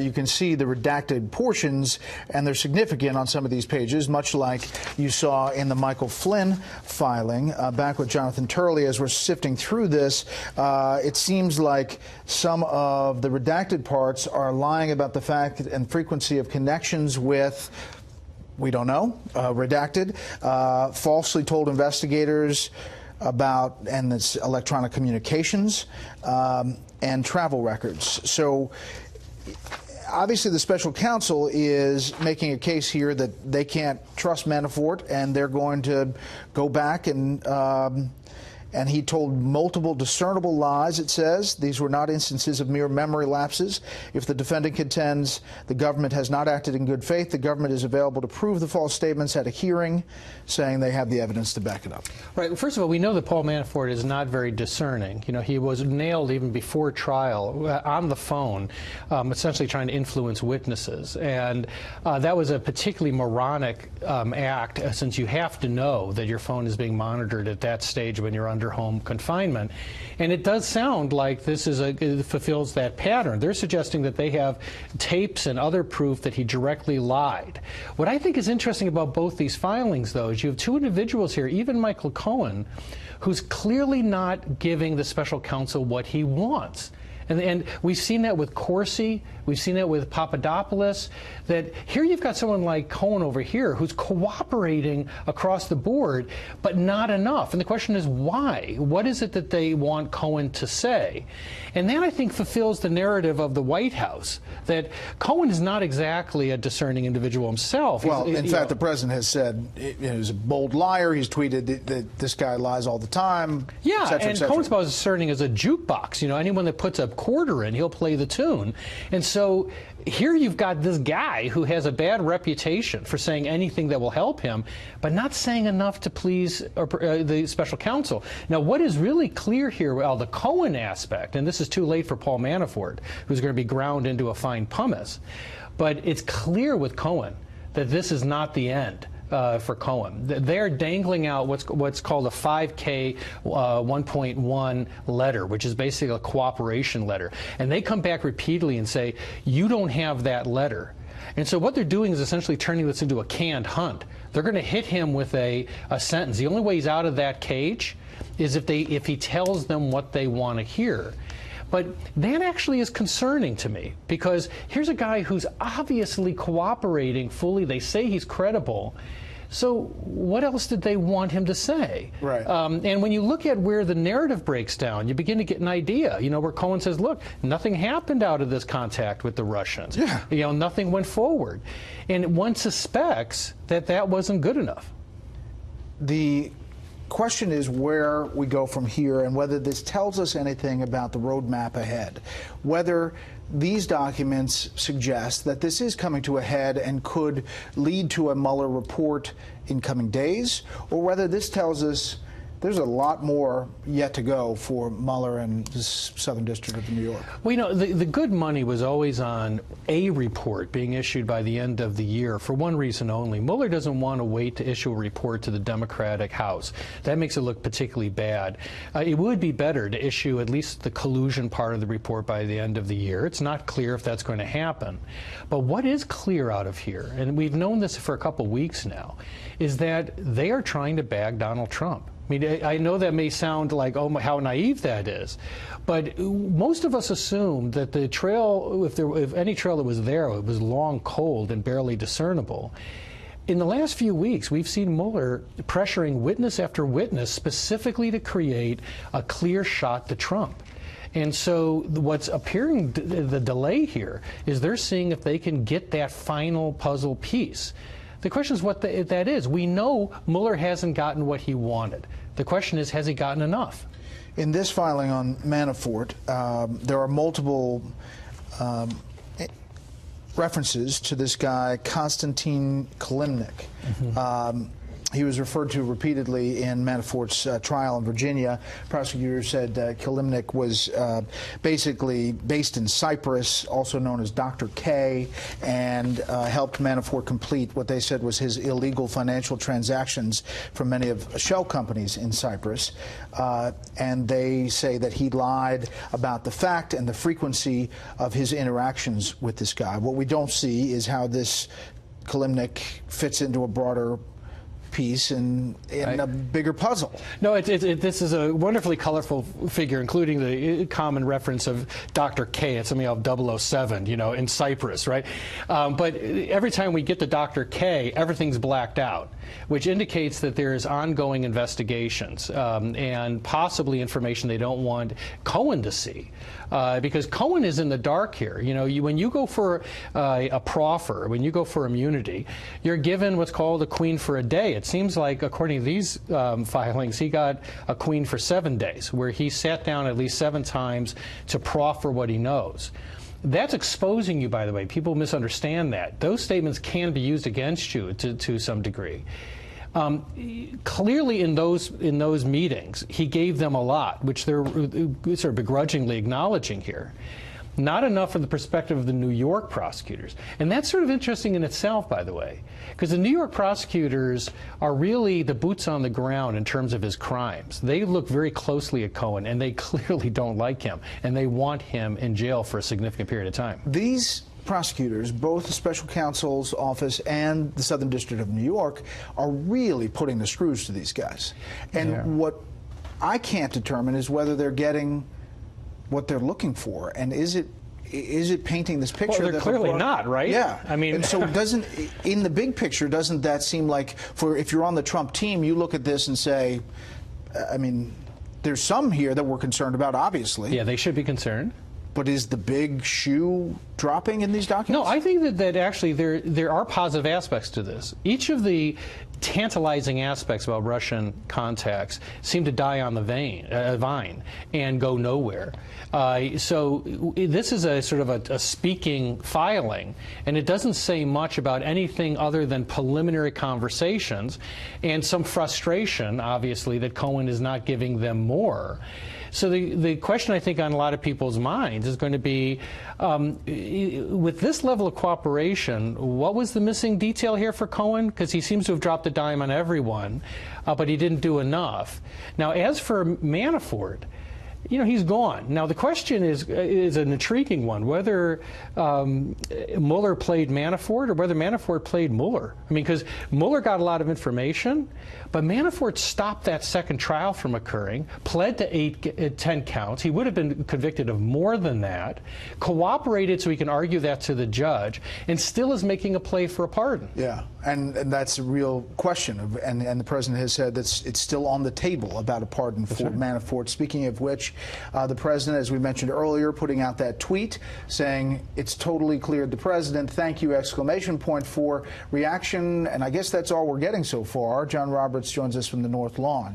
you can see the redacted portions, and they're significant on some of these pages, much like you saw in the Michael Flynn filing back with Jonathan Turley. As we're sifting through this, it seems like some of the redacted parts are lying about the fact and frequency of connections with, we don't know, redacted, falsely told investigators about, and it's electronic communications, and travel records. So obviously the special counsel is making a case here that they can't trust Manafort, and they're going to go back and he told multiple discernible lies, it says. These were not instances of mere memory lapses. If the defendant contends the government has not acted in good faith, the government is available to prove the false statements at a hearing, saying they have the evidence to back it up. Right. First of all, we know that Paul Manafort is not very discerning. You know, he was nailed even before trial on the phone, essentially trying to influence witnesses. And that was a particularly moronic act, since you have to know that your phone is being monitored at that stage when you're under home confinement. And it does sound like this is it fulfills that pattern. They're suggesting that they have tapes and other proof that he directly lied. What I think is interesting about both these filings, though, is you have two individuals here, even Michael Cohen, who's clearly not giving the special counsel what he wants. And we've seen that with Corsi, we've seen that with Papadopoulos, that here you've got someone like Cohen over here who's cooperating across the board, but not enough. And the question is why? What is it that they want Cohen to say? And that, I think, fulfills the narrative of the White House, that Cohen is not exactly a discerning individual himself. Well, in fact, the president has said he's a bold liar. He's tweeted that this guy lies all the time. Yeah, et cetera, and Cohen's about as discerning as a jukebox. You know, anyone that puts a quarter in, he'll play the tune. And so here you've got this guy who has a bad reputation for saying anything that will help him, but not saying enough to please the special counsel. Now, what is really clear here, well, the Cohen aspect, and this is too late for Paul Manafort, who's going to be ground into a fine pumice, but it's clear with Cohen that this is not the end. For Cohen. They're dangling out what's called a 5K 1.1 letter, which is basically a cooperation letter. And they come back repeatedly and say, you don't have that letter. And so what they're doing is essentially turning this into a canned hunt. They're going to hit him with a sentence. The only way he's out of that cage is if he tells them what they want to hear. But that actually is concerning to me, because here's a guy who's obviously cooperating fully. They say he's credible. So what else did they want him to say? Right. And when you look at where the narrative breaks down, you begin to get an idea, you know, where Cohen says, look, nothing happened out of this contact with the Russians. Yeah. You know, nothing went forward. And one suspects that that wasn't good enough. The question is where we go from here and whether this tells us anything about the roadmap ahead. Whether these documents suggest that this is coming to a head and could lead to a Mueller report in coming days, or whether this tells us there's a lot more yet to go for Mueller and the Southern District of New York. Well, you know, the good money was always on a report being issued by the end of the year for one reason only. Mueller doesn't want to wait to issue a report to the Democratic House. That makes it look particularly bad. It would be better to issue at least the collusion part of the report by the end of the year. It's not clear if that's going to happen. But what is clear out of here, and we've known this for a couple weeks now, is that they are trying to bag Donald Trump. I mean, I know that may sound like, oh, how naive that is, but most of us assumed that the trail, if any trail that was there, it was long, cold, and barely discernible. In the last few weeks, we've seen Mueller pressuring witness after witness specifically to create a clear shot to Trump. And so what's appearing, the delay here, is they're seeing if they can get that final puzzle piece. The question is what that is. We know Mueller hasn't gotten what he wanted. The question is, has he gotten enough? In this filing on Manafort, there are multiple references to this guy, Konstantin Kilimnik. He was referred to repeatedly in Manafort's trial in Virginia. Prosecutors said Kilimnik was basically based in Cyprus, also known as Dr. K, and helped Manafort complete what they said was his illegal financial transactions for many of shell companies in Cyprus. And they say that he lied about the fact and the frequency of his interactions with this guy. What we don't see is how this Kilimnik fits into a broader piece in a bigger puzzle. No, this is a wonderfully colorful figure, including the common reference of Dr. K. It's something of 007, you know, in Cyprus, right? But every time we get to Dr. K, everything's blacked out, which indicates that there is ongoing investigations and possibly information they don't want Cohen to see. Because Cohen is in the dark here. You know, when you go for a proffer, when you go for immunity, you're given what's called a queen for a day. It seems like, according to these filings, he got a queen for 7 days, where he sat down at least 7 times to proffer what he knows. That's exposing you, by the way. People misunderstand that. Those statements can be used against you to some degree. Clearly in those meetings, he gave them a lot, which they're sort of begrudgingly acknowledging here. Not enough from the perspective of the New York prosecutors. And that's sort of interesting in itself, by the way, because the New York prosecutors are really the boots on the ground in terms of his crimes. They look very closely at Cohen, and they clearly don't like him, and they want him in jail for a significant period of time. These prosecutors, both the special counsel's office and the Southern District of New York, are really putting the screws to these guys. And what I can't determine is whether they're getting what they're looking for, and is it painting this picture? Well, they're clearly not, right? Yeah. I mean, and so in the big picture, doesn't that seem like, if you're on the Trump team, you look at this and say, I mean, there's some here that we're concerned about, obviously. Yeah, they should be concerned. But is the big shoe dropping in these documents? No, I think that actually there are positive aspects to this. Each of the tantalizing aspects about Russian contacts seem to die on the vine and go nowhere. So this is a sort of a speaking filing, and it doesn't say much about anything other than preliminary conversations and some frustration, obviously, that Cohen is not giving them more. So the question, I think, on a lot of people's minds is going to be, with this level of cooperation, what was the missing detail here for Cohen? Because he seems to have dropped a dime on everyone, but he didn't do enough. Now, as for Manafort, you know, he's gone. Now, the question is an intriguing one, whether Mueller played Manafort or whether Manafort played Mueller. I mean, because Mueller got a lot of information, but Manafort stopped that second trial from occurring, pled to 10 counts. He would have been convicted of more than that, cooperated so he can argue that to the judge, and still is making a play for a pardon. Yeah, and that's a real question. And the president has said that it's still on the table about a pardon for Manafort. Speaking of which, the president, as we mentioned earlier, putting out that tweet saying it's totally cleared the president. Thank you, exclamation point, for reaction. And I guess that's all we're getting so far. John Roberts joins us from the North Lawn.